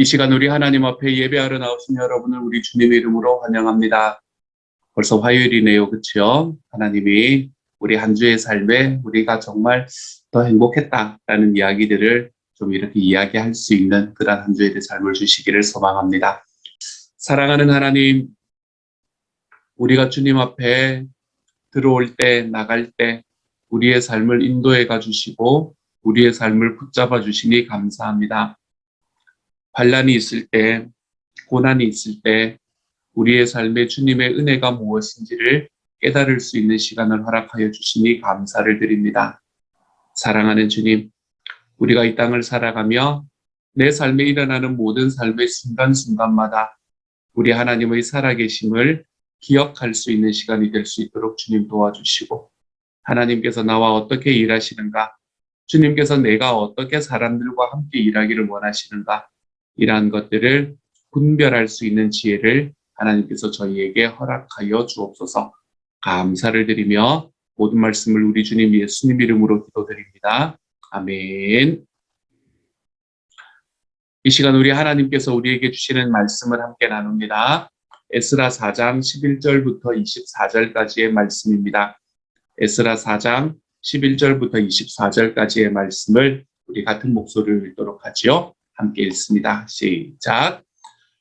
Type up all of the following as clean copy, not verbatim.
이 시간 우리 하나님 앞에 예배하러 나오신 여러분을 우리 주님의 이름으로 환영합니다. 벌써 화요일이네요. 그렇죠? 하나님이 우리 한 주의 삶에 우리가 정말 더 행복했다라는 이야기들을 좀 이렇게 이야기할 수 있는 그런 한 주의 삶을 주시기를 소망합니다. 사랑하는 하나님, 우리가 주님 앞에 들어올 때 나갈 때 우리의 삶을 인도해 가 주시고 우리의 삶을 붙잡아 주시니 감사합니다. 환난이 있을 때, 고난이 있을 때 우리의 삶에 주님의 은혜가 무엇인지를 깨달을 수 있는 시간을 허락하여 주시니 감사를 드립니다. 사랑하는 주님, 우리가 이 땅을 살아가며 내 삶에 일어나는 모든 삶의 순간순간마다 우리 하나님의 살아계심을 기억할 수 있는 시간이 될 수 있도록 주님 도와주시고, 하나님께서 나와 어떻게 일하시는가, 주님께서 내가 어떻게 사람들과 함께 일하기를 원하시는가, 이러한 것들을 분별할 수 있는 지혜를 하나님께서 저희에게 허락하여 주옵소서. 감사를 드리며 모든 말씀을 우리 주님 예수님 이름으로 기도드립니다. 아멘. 이 시간 우리 하나님께서 우리에게 주시는 말씀을 함께 나눕니다. 에스라 4장 11절부터 24절까지의 말씀입니다. 에스라 4장 11절부터 24절까지의 말씀을 우리 같은 목소리로 읽도록 하지요. 함께 읽습니다. 시작.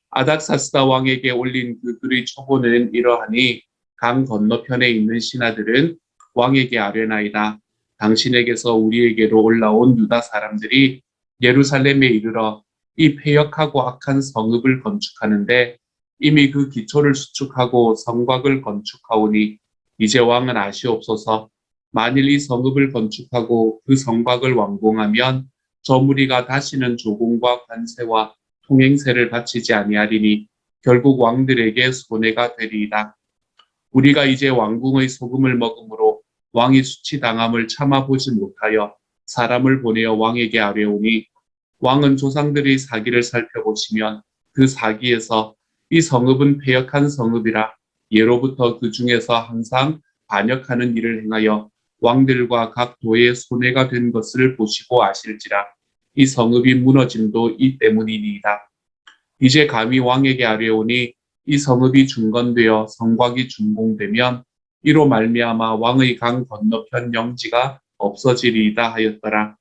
아닥사스다 왕에게 올린 그 글의 초본은 이러하니, 강 건너편에 있는 신하들은 왕에게 아뢰나이다. 당신에게서 우리에게로 올라온 유다 사람들이 예루살렘에 이르러 이 패역하고 악한 성읍을 건축하는데 이미 그 기초를 수축하고 성곽을 건축하오니, 이제 왕은 아시옵소서. 만일 이 성읍을 건축하고 그 성곽을 완공하면 저 무리가 다시는 조공과 관세와 통행세를 바치지 아니하리니 결국 왕들에게 손해가 되리이다. 우리가 이제 왕궁의 소금을 먹음으로 왕이 수치당함을 참아보지 못하여 사람을 보내어 왕에게 아뢰오니, 왕은 조상들의 사기를 살펴보시면 그 사기에서 이 성읍은 패역한 성읍이라 예로부터 그 중에서 항상 반역하는 일을 행하여 왕들과 각 도에 손해가 된 것을 보시고 아실지라 이 성읍이 무너짐도 이 때문이니이다. 이제 감히 왕에게 아뢰오니 이 성읍이 중건되어 성곽이 준공되면 이로 말미암아 왕의 강 건너편 영지가 없어지리이다 하였더라.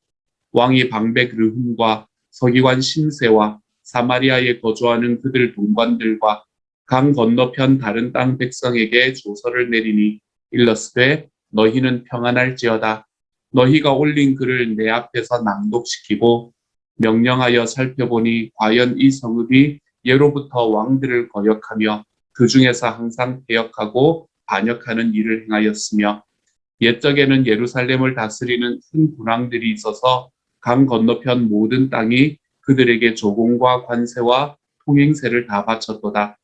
왕이 방백 르훔과 서기관 심세와 사마리아에 거주하는 그들 동관들과 강 건너편 다른 땅 백성에게 조서를 내리니 일러스되 너희는 평안할지어다. 너희가 올린 글을 내 앞에서 낭독시키고 명령하여 살펴보니 과연 이 성읍이 예로부터 왕들을 거역하며 그 중에서 항상 패역하고 반역하는 일을 행하였으며, 옛적에는 예루살렘을 다스리는 큰 군왕들이 있어서 강 건너편 모든 땅이 그들에게 조공과 관세와 통행세를 다 바쳤도다.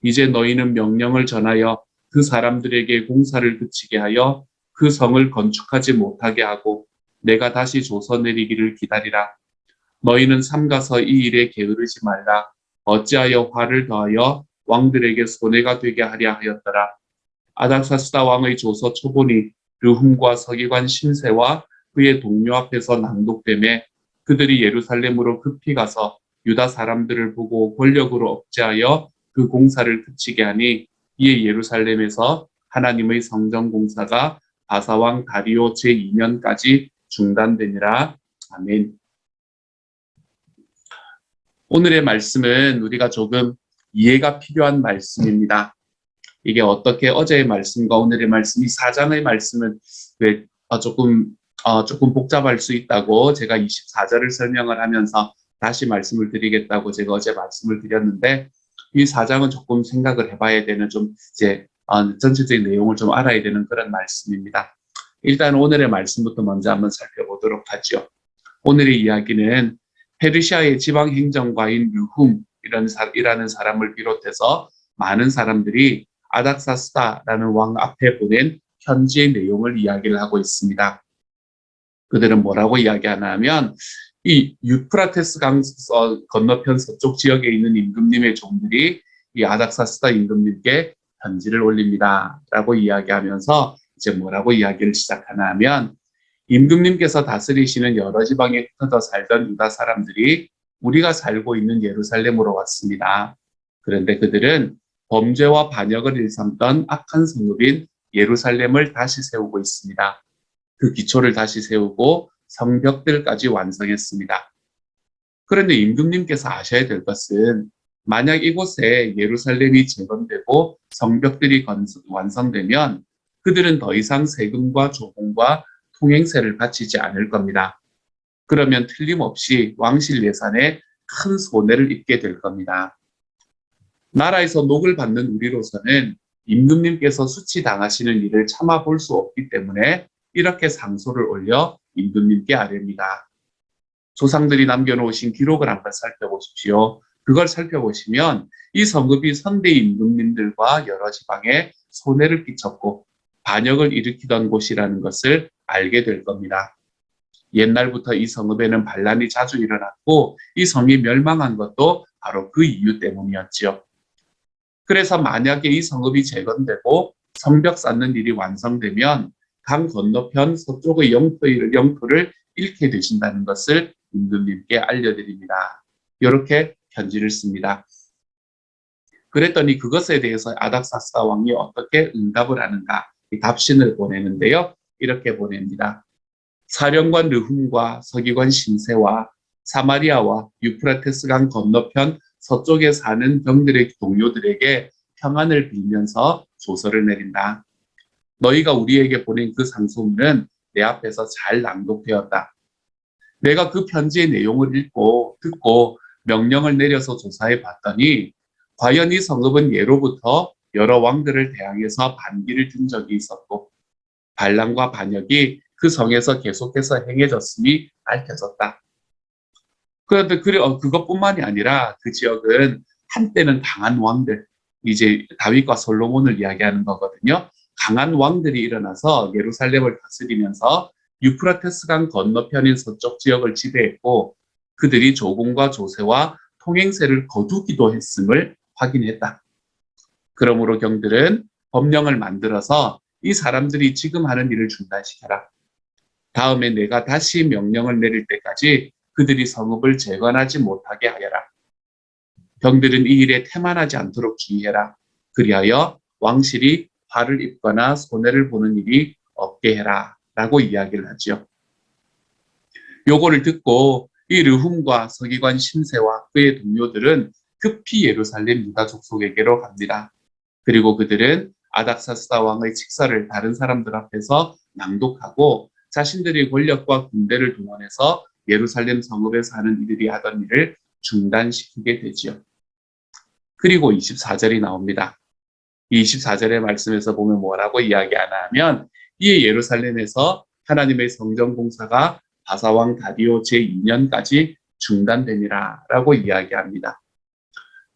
이제 너희는 명령을 전하여 그 사람들에게 공사를 그치게 하여 그 성을 건축하지 못하게 하고 내가 다시 조서 내리기를 기다리라. 너희는 삼가서 이 일에 게으르지 말라. 어찌하여 화를 더하여 왕들에게 손해가 되게 하려 하였더라. 아닥사스다 왕의 조서 초본이 르훔과 서기관 심세와 그의 동료 앞에서 낭독되매 그들이 예루살렘으로 급히 가서 유다 사람들을 보고 권력으로 억제하여 그 공사를 그치게 하니, 이에 예루살렘에서 하나님의 성전 공사가 바사왕 다리오 제2년까지 중단되니라. 아멘. 오늘의 말씀은 우리가 조금 이해가 필요한 말씀입니다. 이게 어떻게 어제의 말씀과 오늘의 말씀이 4장의 말씀은 왜 조금 복잡할 수 있다고 제가 24절을 설명을 하면서 다시 말씀을 드리겠다고 제가 어제 말씀을 드렸는데, 이 4장은 조금 생각을 해봐야 되는, 좀 이제 전체적인 내용을 좀 알아야 되는 그런 말씀입니다. 일단 오늘의 말씀부터 먼저 한번 살펴보도록 하죠. 오늘의 이야기는 페르시아의 지방 행정가인 르훔이라는 사람을 비롯해서 많은 사람들이 아닥사스다라는 왕 앞에 보낸 편지의 내용을 이야기를 하고 있습니다. 그들은 뭐라고 이야기하나 하면, 이 유프라테스 강 건너편 서쪽 지역에 있는 임금님의 종들이 이 아닥사스다 임금님께 편지를 올립니다 라고 이야기하면서 이제 뭐라고 이야기를 시작하나 하면, 임금님께서 다스리시는 여러 지방에 흩어져 살던 유다 사람들이 우리가 살고 있는 예루살렘으로 왔습니다. 그런데 그들은 범죄와 반역을 일삼던 악한 성읍인 예루살렘을 다시 세우고 있습니다. 그 기초를 다시 세우고 성벽들까지 완성했습니다. 그런데 임금님께서 아셔야 될 것은 만약 이곳에 예루살렘이 재건되고 성벽들이 완성되면 그들은 더 이상 세금과 조공과 통행세를 바치지 않을 겁니다. 그러면 틀림없이 왕실 예산에 큰 손해를 입게 될 겁니다. 나라에서 녹을 받는 우리로서는 임금님께서 수치당하시는 일을 참아볼 수 없기 때문에 이렇게 상소를 올려 임금님께 아뢰입니다. 조상들이 남겨놓으신 기록을 한번 살펴보십시오. 그걸 살펴보시면 이 성읍이 선대 임금님들과 여러 지방에 손해를 끼쳤고 반역을 일으키던 곳이라는 것을 알게 될 겁니다. 옛날부터 이 성읍에는 반란이 자주 일어났고 이 성이 멸망한 것도 바로 그 이유 때문이었지요. 그래서 만약에 이 성읍이 재건되고 성벽 쌓는 일이 완성되면 강 건너편 서쪽의 영토를 잃게 되신다는 것을 임금님께 알려드립니다. 이렇게 편지를 씁니다. 그랬더니 그것에 대해서 아닥사스다 왕이 어떻게 응답을 하는가 답신을 보내는데요. 이렇게 보냅니다. 사령관 르훔과 서기관 심세와 사마리아와 유프라테스 강 건너편 서쪽에 사는 병들의 동료들에게 평안을 빌면서 조서를 내린다. 너희가 우리에게 보낸 그 상소문은 내 앞에서 잘 낭독되었다. 내가 그 편지의 내용을 듣고 명령을 내려서 조사해 봤더니 과연 이 성읍은 예로부터 여러 왕들을 대항해서 반기를 든 적이 있었고 반란과 반역이 그 성에서 계속해서 행해졌음이 밝혀졌다. 그런데 그것뿐만이 아니라 그 지역은 한때는 강한 왕들, 이제 다윗과 솔로몬을 이야기하는 거거든요. 강한 왕들이 일어나서 예루살렘을 다스리면서 유프라테스 강 건너편인 서쪽 지역을 지배했고 그들이 조공과 조세와 통행세를 거두기도 했음을 확인했다. 그러므로 경들은 법령을 만들어서 이 사람들이 지금 하는 일을 중단시켜라. 다음에 내가 다시 명령을 내릴 때까지 그들이 성읍을 재건하지 못하게 하여라. 병들은 이 일에 태만하지 않도록 주의해라. 그리하여 왕실이 화를 입거나 손해를 보는 일이 없게 해라. 라고 이야기를 하죠. 요거를 듣고 이 르훔과 서기관 심세와 그의 동료들은 급히 예루살렘 유다 족속에게로 갑니다. 그리고 그들은 아닥사스다 왕의 직서를 다른 사람들 앞에서 낭독하고 자신들의 권력과 군대를 동원해서 예루살렘 성읍에서 하는 이들이 하던 일을 중단시키게 되지요. 그리고 24절이 나옵니다. 이 24절의 말씀에서 보면 뭐라고 이야기하나 하면 이에 예루살렘에서 하나님의 성전 공사가 바사왕 다리오 제2년까지 중단되니라 라고 이야기합니다.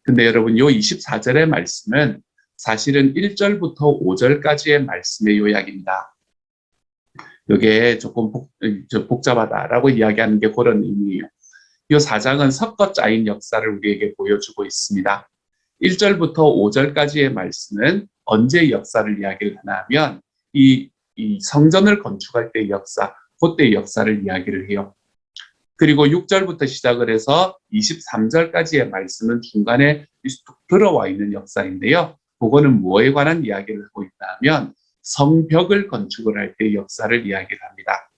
근데 여러분 요 24절의 말씀은 사실은 1절부터 5절까지의 말씀의 요약입니다. 이게 조금 복잡하다라고 이야기하는 게 그런 의미예요. 이 4장은 섞어 짜인 역사를 우리에게 보여주고 있습니다. 1절부터 5절까지의 말씀은 언제 역사를 이야기를 하나 하면 이 성전을 건축할 때의 역사, 그때의 역사를 이야기를 해요. 그리고 6절부터 시작을 해서 23절까지의 말씀은 중간에 뚝 들어와 있는 역사인데요. 그거는 뭐에 관한 이야기를 하고 있다 하면 성벽을 건축을 할 때의 역사를 이야기를 합니다.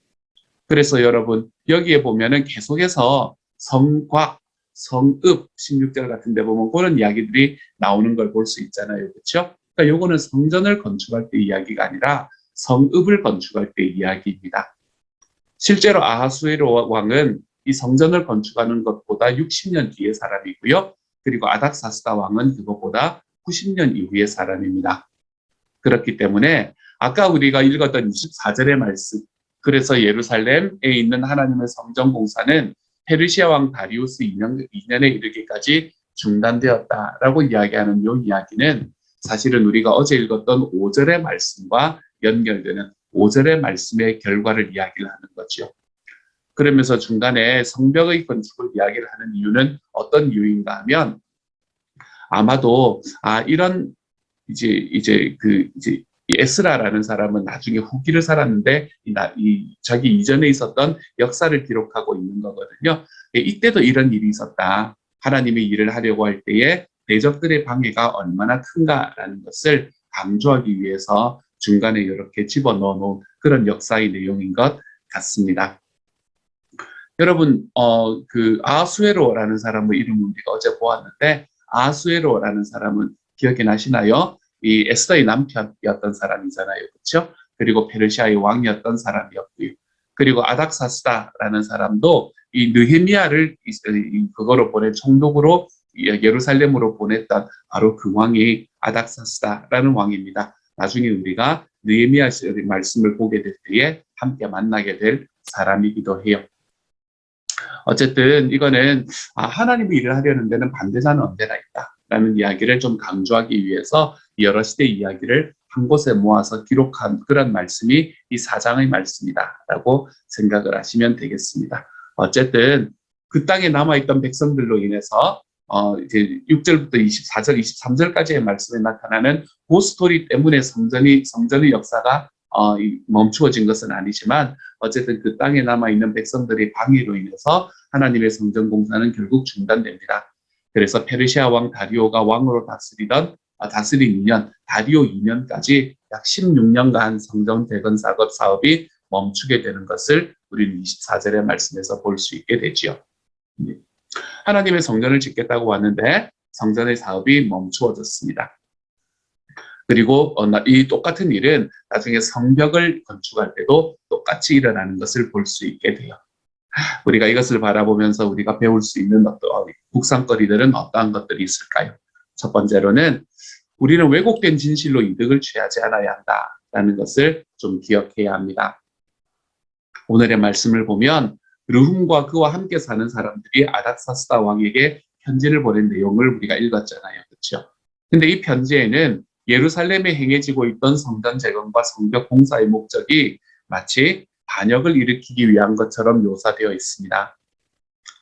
그래서 여러분 여기에 보면은 계속해서 성곽, 성읍 16절 같은 데 보면 그런 이야기들이 나오는 걸 볼 수 있잖아요. 그렇죠? 그러니까 요거는 성전을 건축할 때 이야기가 아니라 성읍을 건축할 때 이야기입니다. 실제로 아하수에로 왕은 이 성전을 건축하는 것보다 60년 뒤의 사람이고요. 그리고 아닥사스다 왕은 그것보다 90년 이후의 사람입니다. 그렇기 때문에 아까 우리가 읽었던 24절의 말씀, 그래서 예루살렘에 있는 하나님의 성전 공사는 페르시아 왕 다리우스 2년에 이르기까지 중단되었다라고 이야기하는 이 이야기는 사실은 우리가 어제 읽었던 5절의 말씀과 연결되는 5절의 말씀의 결과를 이야기를 하는 거죠. 그러면서 중간에 성벽의 건축을 이야기를 하는 이유는 어떤 이유인가 하면 아마도 이런 이제 이 에스라라는 사람은 나중에 후기를 살았는데 자기 이전에 있었던 역사를 기록하고 있는 거거든요. 이때도 이런 일이 있었다. 하나님의 일을 하려고 할 때에 대적들의 방해가 얼마나 큰가라는 것을 강조하기 위해서 중간에 이렇게 집어넣어 놓은 그런 역사의 내용인 것 같습니다. 여러분, 그 아하수에로라는 사람의 이름을 우리가 어제 보았는데, 아하수에로라는 사람은 기억이 나시나요? 이 에스더의 남편이었던 사람이잖아요. 그렇죠? 그리고 페르시아의 왕이었던 사람이었고요. 그리고 아닥사스다라는 사람도 이 느헤미야를 그거로 보낸 총독으로 예루살렘으로 보냈던 바로 그 왕이 아닥사스다라는 왕입니다. 나중에 우리가 느헤미야 말씀을 보게 될 때에 함께 만나게 될 사람이기도 해요. 어쨌든 이거는 하나님의 일을 하려는 데는 반대자는 언제나 있다라는 이야기를 좀 강조하기 위해서 여러 시대 이야기를 한 곳에 모아서 기록한 그런 말씀이 이 4장의 말씀이다라고 생각을 하시면 되겠습니다. 어쨌든 그 땅에 남아있던 백성들로 인해서 이제 6절부터 24절, 23절까지의 말씀에 나타나는 그 스토리 때문에 성전의 역사가 멈추어진 것은 아니지만 어쨌든 그 땅에 남아있는 백성들의 방해로 인해서 하나님의 성전 공사는 결국 중단됩니다. 그래서 페르시아 왕 다리오가 왕으로 다스린 2년, 다리오 2년까지 약 16년간 성전 재건 사업이 멈추게 되는 것을 우리는 24절의 말씀에서 볼 수 있게 되지요. 하나님의 성전을 짓겠다고 왔는데 성전의 사업이 멈추어졌습니다. 그리고 이 똑같은 일은 나중에 성벽을 건축할 때도 똑같이 일어나는 것을 볼 수 있게 돼요. 우리가 이것을 바라보면서 우리가 배울 수 있는 묵상거리들은 어떠한 것들이 있을까요? 첫 번째로는 우리는 왜곡된 진실로 이득을 취하지 않아야 한다라는 것을 좀 기억해야 합니다. 오늘의 말씀을 보면 르훔과 그와 함께 사는 사람들이 아닥사스다 왕에게 편지를 보낸 내용을 우리가 읽었잖아요. 그렇죠? 근데 이 편지에는 예루살렘에 행해지고 있던 성전 재건과 성벽 공사의 목적이 마치 반역을 일으키기 위한 것처럼 묘사되어 있습니다.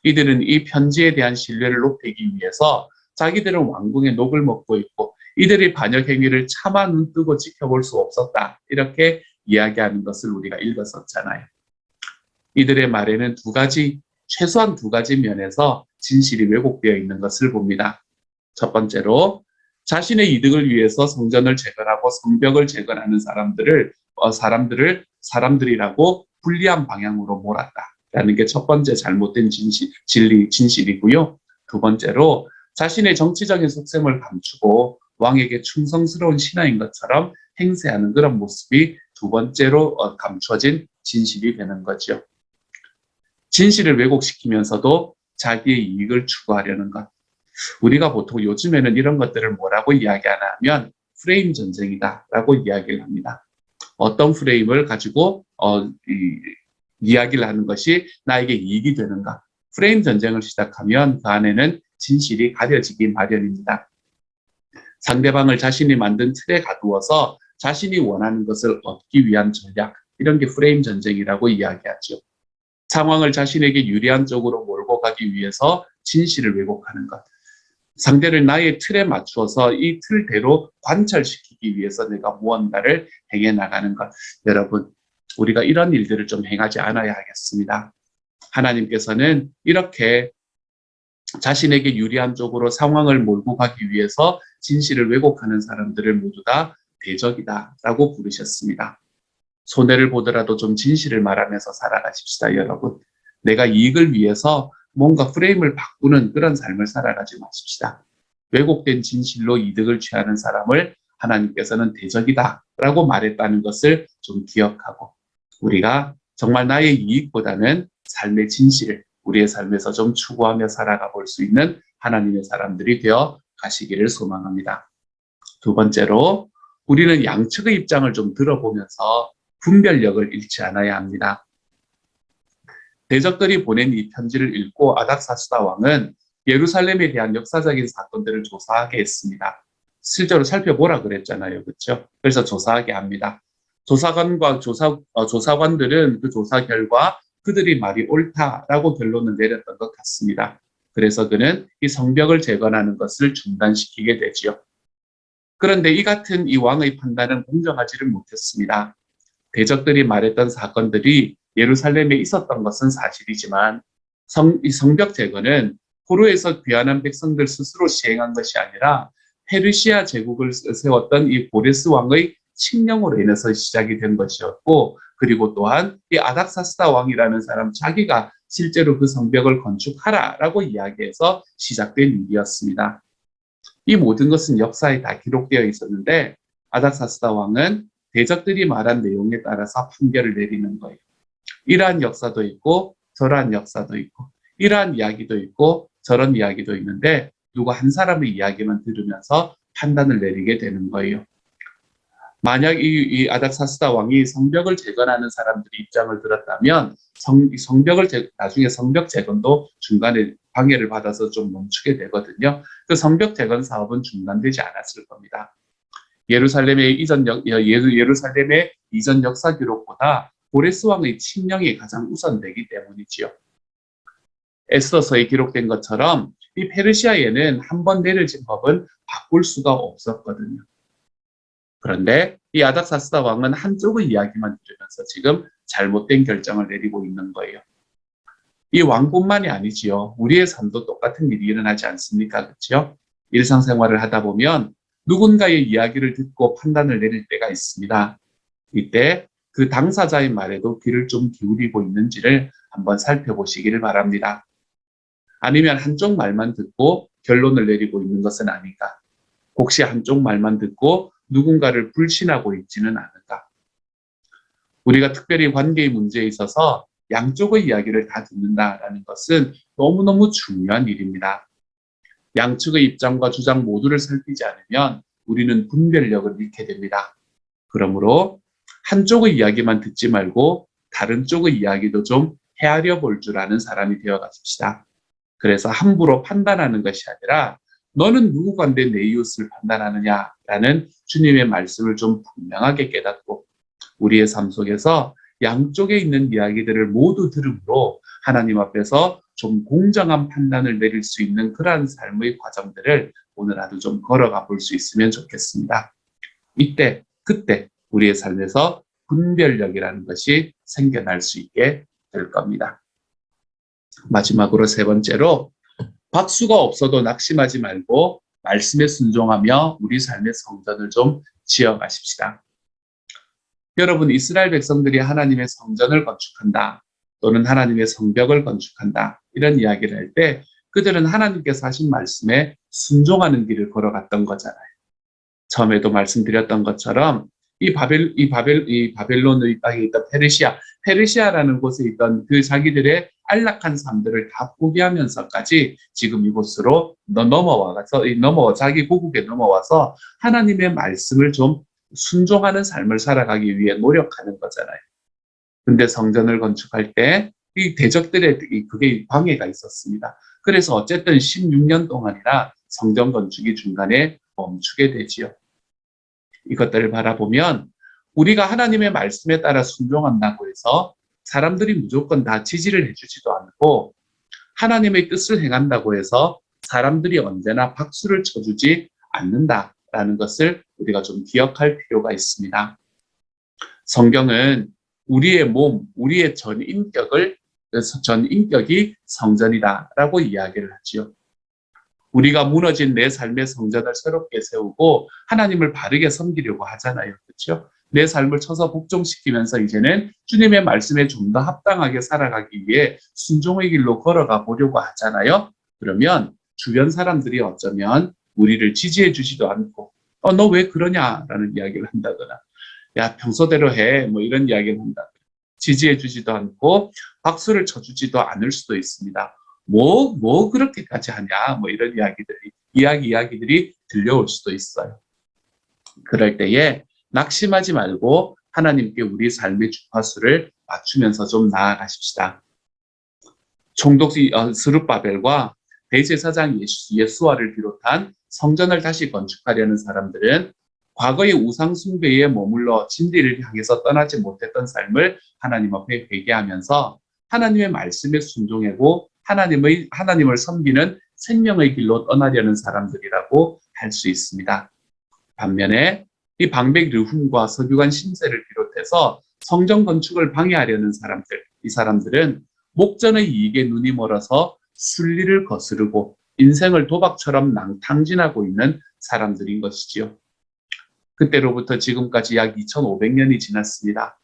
이들은 이 편지에 대한 신뢰를 높이기 위해서 자기들은 왕궁의 녹을 먹고 있고 이들의 반역 행위를 차마 눈 뜨고 지켜볼 수 없었다. 이렇게 이야기하는 것을 우리가 읽었었잖아요. 이들의 말에는 최소한 두 가지 면에서 진실이 왜곡되어 있는 것을 봅니다. 첫 번째로 자신의 이득을 위해서 성전을 재건하고 성벽을 재건하는 사람들이라고 불리한 방향으로 몰았다라는 게 첫 번째 잘못된 진실이고요. 두 번째로 자신의 정치적인 속셈을 감추고 왕에게 충성스러운 신하인 것처럼 행세하는 그런 모습이 두 번째로 감춰진 진실이 되는 거죠. 진실을 왜곡시키면서도 자기의 이익을 추구하려는 것. 우리가 보통 요즘에는 이런 것들을 뭐라고 이야기하나 하면 프레임 전쟁이다라고 이야기를 합니다. 어떤 프레임을 가지고 이야기를 하는 것이 나에게 이익이 되는가. 프레임 전쟁을 시작하면 그 안에는 진실이 가려지기 마련입니다. 상대방을 자신이 만든 틀에 가두어서 자신이 원하는 것을 얻기 위한 전략, 이런 게 프레임 전쟁이라고 이야기하죠. 상황을 자신에게 유리한 쪽으로 몰고 가기 위해서 진실을 왜곡하는 것. 상대를 나의 틀에 맞추어서 이 틀대로 관찰시키기 위해서 내가 무언가를 행해 나가는 것. 여러분, 우리가 이런 일들을 좀 행하지 않아야 하겠습니다. 하나님께서는 이렇게 자신에게 유리한 쪽으로 상황을 몰고 가기 위해서 진실을 왜곡하는 사람들을 모두 다 대적이다라고 부르셨습니다. 손해를 보더라도 좀 진실을 말하면서 살아가십시다, 여러분. 내가 이익을 위해서 뭔가 프레임을 바꾸는 그런 삶을 살아가지 마십시다. 왜곡된 진실로 이득을 취하는 사람을 하나님께서는 대적이다라고 말했다는 것을 좀 기억하고 우리가 정말 나의 이익보다는 삶의 진실을 우리의 삶에서 좀 추구하며 살아가 볼 수 있는 하나님의 사람들이 되어 가시기를 소망합니다. 두 번째로 우리는 양측의 입장을 좀 들어보면서 분별력을 잃지 않아야 합니다. 대적들이 보낸 이 편지를 읽고 아닥사스다 왕은 예루살렘에 대한 역사적인 사건들을 조사하게 했습니다. 실제로 살펴보라 그랬잖아요. 그렇죠? 그래서 조사하게 합니다. 조사관들은 그 조사 결과 그들이 말이 옳다라고 결론을 내렸던 것 같습니다. 그래서 그는 이 성벽을 재건하는 것을 중단시키게 되지요. 그런데 이 같은 이 왕의 판단은 공정하지를 못했습니다. 대적들이 말했던 사건들이 예루살렘에 있었던 것은 사실이지만 이 성벽 제거는 포로에서 귀환한 백성들 스스로 시행한 것이 아니라 페르시아 제국을 세웠던 이 고레스 왕의 칙령으로 인해서 시작이 된 것이었고, 그리고 또한 이 아닥사스다 왕이라는 사람 자기가 실제로 그 성벽을 건축하라라고 이야기해서 시작된 일이었습니다. 이 모든 것은 역사에 다 기록되어 있었는데 아닥사스다 왕은 대적들이 말한 내용에 따라서 판결을 내리는 거예요. 이러한 역사도 있고 저러한 역사도 있고 이러한 이야기도 있고 저런 이야기도 있는데 누구 한 사람의 이야기만 들으면서 판단을 내리게 되는 거예요. 만약 이 아닥사스다 왕이 성벽을 재건하는 사람들이 입장을 들었다면 나중에 성벽 재건도 중간에 방해를 받아서 좀 멈추게 되거든요. 그 성벽 재건 사업은 중단되지 않았을 겁니다. 예루살렘의 이전 역사 기록보다 고레스 왕의 칙령이 가장 우선되기 때문이지요. 에스더서에 기록된 것처럼 이 페르시아에는 한 번 내려진 법은 바꿀 수가 없었거든요. 그런데 이 아닥사스다 왕은 한쪽의 이야기만 들으면서 지금 잘못된 결정을 내리고 있는 거예요. 이 왕뿐만이 아니지요. 우리의 삶도 똑같은 일이 일어나지 않습니까? 그렇죠? 일상생활을 하다 보면 누군가의 이야기를 듣고 판단을 내릴 때가 있습니다. 이때 그 당사자의 말에도 귀를 좀 기울이고 있는지를 한번 살펴보시기를 바랍니다. 아니면 한쪽 말만 듣고 결론을 내리고 있는 것은 아닌가? 혹시 한쪽 말만 듣고 누군가를 불신하고 있지는 않을까? 우리가 특별히 관계의 문제에 있어서 양쪽의 이야기를 다 듣는다라는 것은 너무너무 중요한 일입니다. 양측의 입장과 주장 모두를 살피지 않으면 우리는 분별력을 잃게 됩니다. 그러므로 한쪽의 이야기만 듣지 말고 다른 쪽의 이야기도 좀 헤아려 볼 줄 아는 사람이 되어 가십시다. 그래서 함부로 판단하는 것이 아니라 너는 누구 관대 내 이웃을 판단하느냐라는 주님의 말씀을 좀 분명하게 깨닫고 우리의 삶 속에서 양쪽에 있는 이야기들을 모두 들음으로 하나님 앞에서 좀 공정한 판단을 내릴 수 있는 그러한 삶의 과정들을 오늘 하루 좀 걸어가 볼 수 있으면 좋겠습니다. 이때, 그때 우리의 삶에서 분별력이라는 것이 생겨날 수 있게 될 겁니다. 마지막으로 세 번째로 박수가 없어도 낙심하지 말고 말씀에 순종하며 우리 삶의 성전을 좀 지어가십시다. 여러분, 이스라엘 백성들이 하나님의 성전을 건축한다 또는 하나님의 성벽을 건축한다 이런 이야기를 할 때 그들은 하나님께서 하신 말씀에 순종하는 길을 걸어갔던 거잖아요. 처음에도 말씀드렸던 것처럼 이 바벨론의 땅에 있던 페르시아라는 곳에 있던 그 자기들의 안락한 삶들을 다 포기하면서까지 지금 이곳으로 자기 고국에 넘어와서 하나님의 말씀을 좀 순종하는 삶을 살아가기 위해 노력하는 거잖아요. 근데 성전을 건축할 때 이 대적들의 그게 방해가 있었습니다. 그래서 어쨌든 16년 동안이나 성전 건축이 중간에 멈추게 되지요. 이것들을 바라보면 우리가 하나님의 말씀에 따라 순종한다고 해서 사람들이 무조건 다 지지를 해주지도 않고 하나님의 뜻을 행한다고 해서 사람들이 언제나 박수를 쳐주지 않는다라는 것을 우리가 좀 기억할 필요가 있습니다. 성경은 우리의 몸, 우리의 전 인격이 성전이다라고 이야기를 하지요. 우리가 무너진 내 삶의 성전을 새롭게 세우고 하나님을 바르게 섬기려고 하잖아요. 그렇죠? 내 삶을 쳐서 복종시키면서 이제는 주님의 말씀에 좀 더 합당하게 살아가기 위해 순종의 길로 걸어가 보려고 하잖아요. 그러면 주변 사람들이 어쩌면 우리를 지지해 주지도 않고 너 왜 그러냐라는 이야기를 한다거나 야 평소대로 해 뭐 이런 이야기를 한다. 지지해 주지도 않고 박수를 쳐주지도 않을 수도 있습니다. 뭐 그렇게까지 하냐 뭐 이런 이야기들이 들려올 수도 있어요. 그럴 때에 낙심하지 말고 하나님께 우리 삶의 주파수를 맞추면서 좀 나아가십시다. 총독 스룹바벨과 대제사장 예수아를 비롯한 성전을 다시 건축하려는 사람들은 과거의 우상 숭배에 머물러 진리를 향해서 떠나지 못했던 삶을 하나님 앞에 회개하면서 하나님의 말씀에 순종하고 하나님을 섬기는 생명의 길로 떠나려는 사람들이라고 할 수 있습니다. 반면에 이 방백 르훔과 서기관 심세를 비롯해서 성전 건축을 방해하려는 사람들, 이 사람들은 목전의 이익에 눈이 멀어서 순리를 거스르고 인생을 도박처럼 낭탕진하고 있는 사람들인 것이지요. 그때로부터 지금까지 약 2500년이 지났습니다.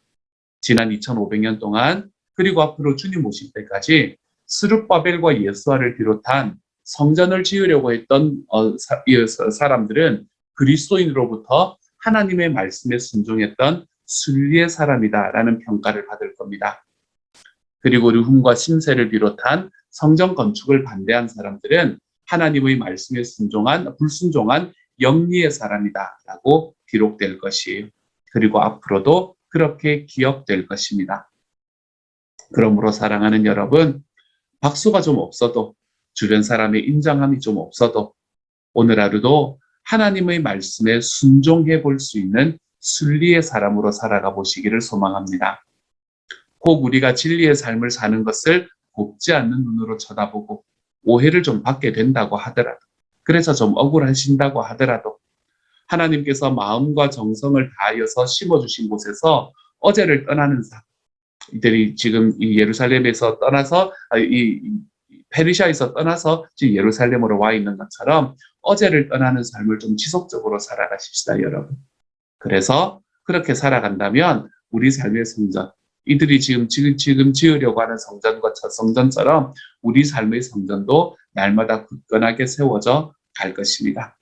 지난 2500년 동안 그리고 앞으로 주님 오실 때까지 스룹바벨과 예수아를 비롯한 성전을 지으려고 했던 사람들은 그리스도인으로부터 하나님의 말씀에 순종했던 순리의 사람이다라는 평가를 받을 겁니다. 그리고 르훔과 심세를 비롯한 성전 건축을 반대한 사람들은 하나님의 말씀에 불순종한 영리의 사람이다라고 기록될 것이에요. 그리고 앞으로도 그렇게 기억될 것입니다. 그러므로 사랑하는 여러분, 박수가 좀 없어도 주변 사람의 인정함이 좀 없어도 오늘 하루도 하나님의 말씀에 순종해 볼 수 있는 순리의 사람으로 살아가 보시기를 소망합니다. 혹 우리가 진리의 삶을 사는 것을 곱지 않는 눈으로 쳐다보고 오해를 좀 받게 된다고 하더라도, 그래서 좀 억울하신다고 하더라도 하나님께서 마음과 정성을 다하여서 심어주신 곳에서 어제를 떠나는 삶, 이들이 지금 이 예루살렘에서 떠나서 이 페르시아에서 떠나서 지금 예루살렘으로 와 있는 것처럼 어제를 떠나는 삶을 좀 지속적으로 살아가십시다, 여러분. 그래서 그렇게 살아간다면 우리 삶의 성전, 이들이 지금 지으려고 하는 성전처럼 우리 삶의 성전도 날마다 굳건하게 세워져 갈 것입니다.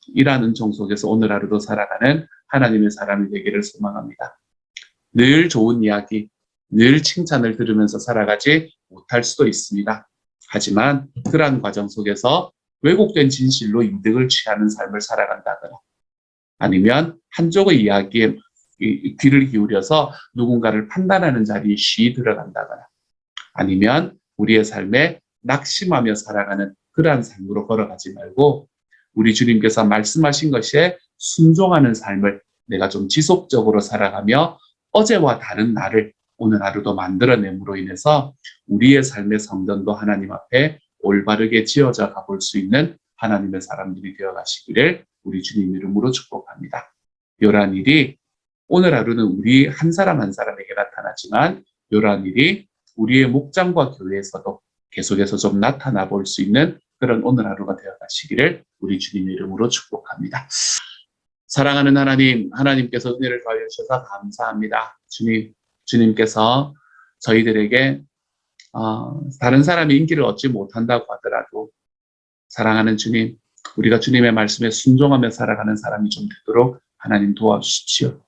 이라는 종 속에서 오늘 하루도 살아가는 하나님의 사람이 되기를 소망합니다. 늘 좋은 이야기, 늘 칭찬을 들으면서 살아가지 못할 수도 있습니다. 하지만 그러한 과정 속에서 왜곡된 진실로 이득을 취하는 삶을 살아간다거나 아니면 한쪽의 이야기에 귀를 기울여서 누군가를 판단하는 자리에 쉬 들어간다거나 아니면 우리의 삶에 낙심하며 살아가는 그러한 삶으로 걸어가지 말고 우리 주님께서 말씀하신 것에 순종하는 삶을 내가 좀 지속적으로 살아가며 어제와 다른 나를 오늘 하루도 만들어냄으로 인해서 우리의 삶의 성전도 하나님 앞에 올바르게 지어져 가볼 수 있는 하나님의 사람들이 되어 가시기를 우리 주님 이름으로 축복합니다. 이러한 일이 오늘 하루는 우리 한 사람 한 사람에게 나타나지만 이러한 일이 우리의 목장과 교회에서도 계속해서 좀 나타나 볼 수 있는 그런 오늘 하루가 되어 가시기를 우리 주님의 이름으로 축복합니다. 사랑하는 하나님, 하나님께서 은혜를 더하여 주셔서 감사합니다. 주님께서 저희들에게 다른 사람이 인기를 얻지 못한다고 하더라도 사랑하는 주님, 우리가 주님의 말씀에 순종하며 살아가는 사람이 좀 되도록 하나님 도와주십시오.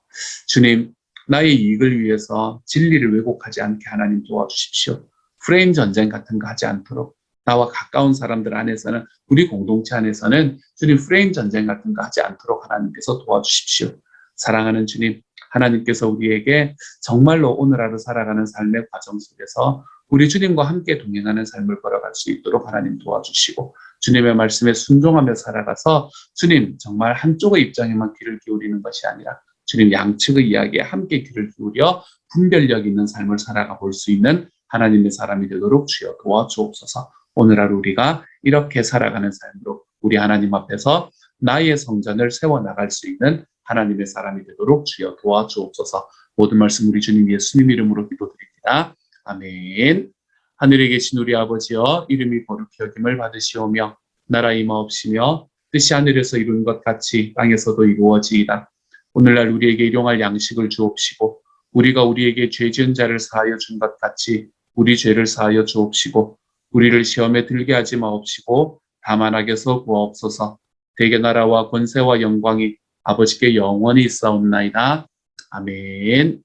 주님, 나의 이익을 위해서 진리를 왜곡하지 않게 하나님 도와주십시오. 프레임 전쟁 같은 거 하지 않도록 나와 가까운 사람들 안에서는 우리 공동체 안에서는 주님 프레임 전쟁 같은 거 하지 않도록 하나님께서 도와주십시오. 사랑하는 주님, 하나님께서 우리에게 정말로 오늘 하루 살아가는 삶의 과정 속에서 우리 주님과 함께 동행하는 삶을 걸어갈 수 있도록 하나님 도와주시고 주님의 말씀에 순종하며 살아가서 주님 정말 한쪽의 입장에만 귀를 기울이는 것이 아니라 주님 양측의 이야기에 함께 귀를 기울여 분별력 있는 삶을 살아가 볼 수 있는 하나님의 사람이 되도록 주여 도와주옵소서. 오늘 하루 우리가 이렇게 살아가는 삶으로 우리 하나님 앞에서 나의 성전을 세워나갈 수 있는 하나님의 사람이 되도록 주여 도와주옵소서. 모든 말씀 우리 주님 예수님 이름으로 기도드립니다. 아멘. 하늘에 계신 우리 아버지여 이름이 거룩히 여김을 받으시오며 나라 임하옵시며 뜻이 하늘에서 이룬 것 같이 땅에서도 이루어지이다. 오늘날 우리에게 일용할 양식을 주옵시고 우리가 우리에게 죄 지은 자를 사하여 준 것 같이 우리 죄를 사하여 주옵시고 우리를 시험에 들게 하지 마옵시고 다만 악에서 구하옵소서. 대개 나라와 권세와 영광이 아버지께 영원히 있사옵나이다. 아멘.